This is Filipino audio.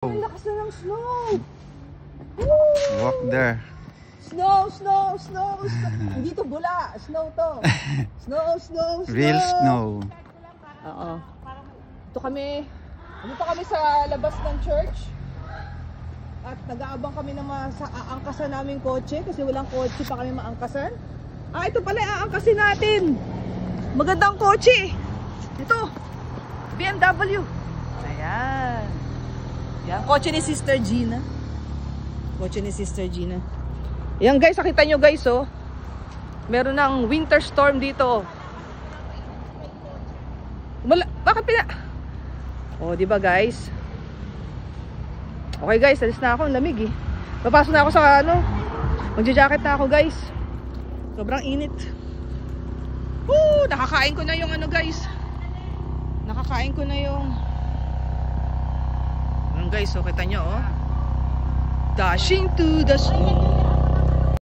Ang lakas na ng snow! Walk there. Snow! Hindi to bula. Snow to. Snow. Real snow. Oo. Ito kami sa labas ng church. At nag-aabang kami ng sa aangkasan naming kotse kasi walang kotse pa kami maangkasan. Ito pala aangkasin natin. Magandang kotse. Ito. BMW. Ayan. Yan, kotse ni Sister Gina. Yan guys, nakita nyo guys oh. Meron ng winter storm dito. Bakit Oh, di ba guys? Okay guys, alis na ako, ang lamig eh. Papasok na ako sa magja-jacket na ako guys. Sobrang init. Nakakain ko na yung guys. Nakakain ko na yung guys, so kita nyo oh. Dashing to the snow.